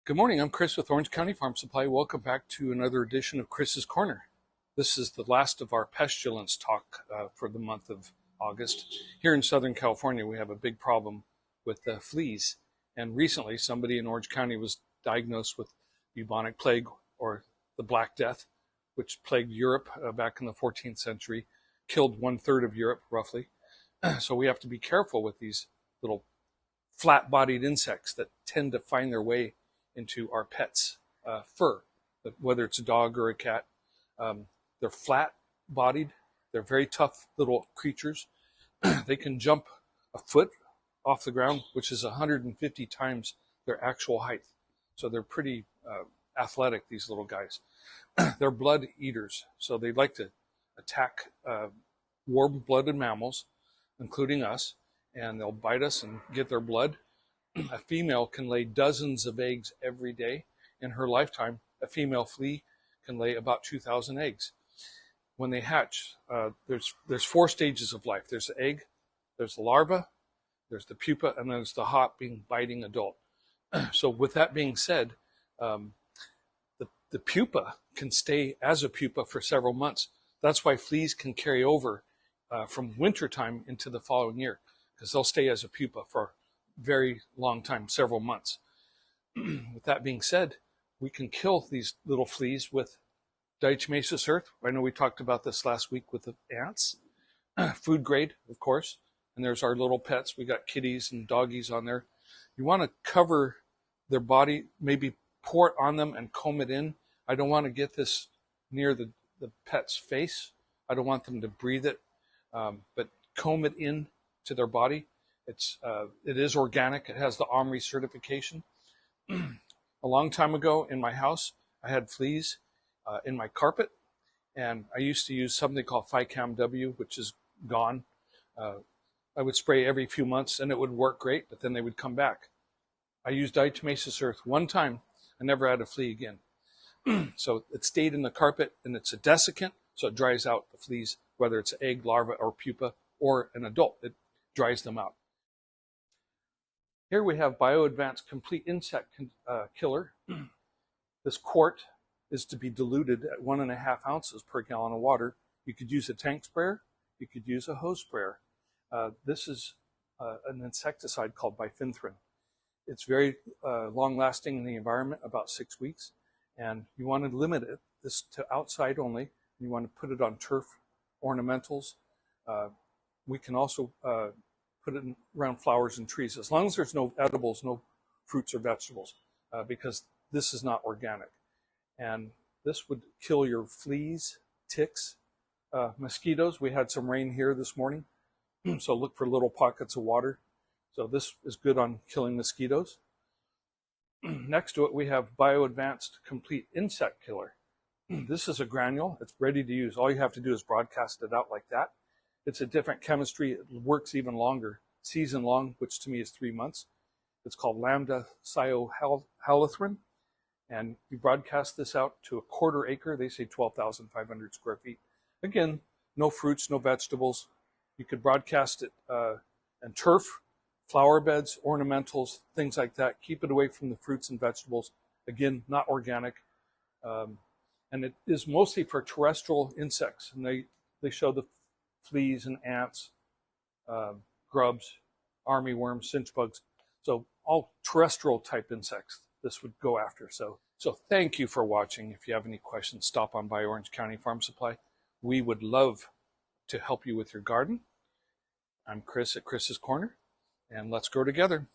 Good morning, I'm Chris with Orange County Farm Supply. Welcome back to another edition of Chris's Corner. This is the last of our pestilence talk for the month of August. Here in Southern California, we have a big problem with fleas. And recently, somebody in Orange County was diagnosed with bubonic plague, or the Black Death, which plagued Europe back in the 14th century, killed 1/3 of Europe, roughly. So we have to be careful with these little flat-bodied insects that tend to find their way into our pets' fur, whether it's a dog or a cat. They're flat-bodied. They're very tough little creatures. They can jump a foot off the ground, which is 150 times their actual height. So they're pretty athletic, these little guys. They're blood eaters, so they like to attack warm-blooded mammals, including us, and they'll bite us and get their blood. A female can lay dozens of eggs every day. In her lifetime, a female flea can lay about 2,000 eggs. When they hatch, there's 4 stages of life. There's the egg, there's the larva, there's the pupa, and there's the hot biting adult. So with that being said, the pupa can stay as a pupa for several months. That's why fleas can carry over from wintertime into the following year, because they'll stay as a pupa for very long time, several months. With that being said, we can kill these little fleas with diatomaceous earth. I know we talked about this last week with the ants. Food grade, of course. And there's our little pets. We got kitties and doggies on there. You want to cover their body, maybe pour it on them and comb it in. I don't want to get this near the pet's face. I don't want them to breathe it, but comb it in to their body. It is organic. It has the OMRI certification. A long time ago in my house, I had fleas in my carpet, and I used to use something called Ficam W, which is gone. I would spray every few months, and it would work great, but then they would come back. I used diatomaceous earth one time. I never had a flea again. So it stayed in the carpet, and it's a desiccant, so it dries out the fleas, whether it's egg, larva, or pupa, or an adult. It dries them out. Here we have BioAdvanced Complete Insect Killer. This quart is to be diluted at 1.5 ounces per gallon of water. You could use a tank sprayer. You could use a hose sprayer. This is an insecticide called bifenthrin. It's very long-lasting in the environment, about 6 weeks. And you want to limit this to outside only. You want to put it on turf, ornamentals. We can also put it around flowers and trees, as long as there's no edibles, no fruits or vegetables, because this is not organic. And this would kill your fleas, ticks, mosquitoes. We had some rain here this morning, so look for little pockets of water. So this is good on killing mosquitoes. Next to it, we have BioAdvanced Complete Insect Killer. This is a granule. It's ready to use. All you have to do is broadcast it out like that. It's a different chemistry. It works even longer, season long, which to me is 3 months. It's called lambda cyanohalothrin. And you broadcast this out to a 1/4 acre. They say 12,500 square feet. Again, no fruits, no vegetables. You could broadcast it in turf, flower beds, ornamentals, things like that. Keep it away from the fruits and vegetables. Again, not organic. And it is mostly for terrestrial insects. And they show the fleas and ants, grubs, armyworms, cinch bugs. So all terrestrial type insects this would go after. So thank you for watching. If you have any questions, stop on by Orange County Farm Supply. We would love to help you with your garden. I'm Chris at Chris's Corner, and let's grow together.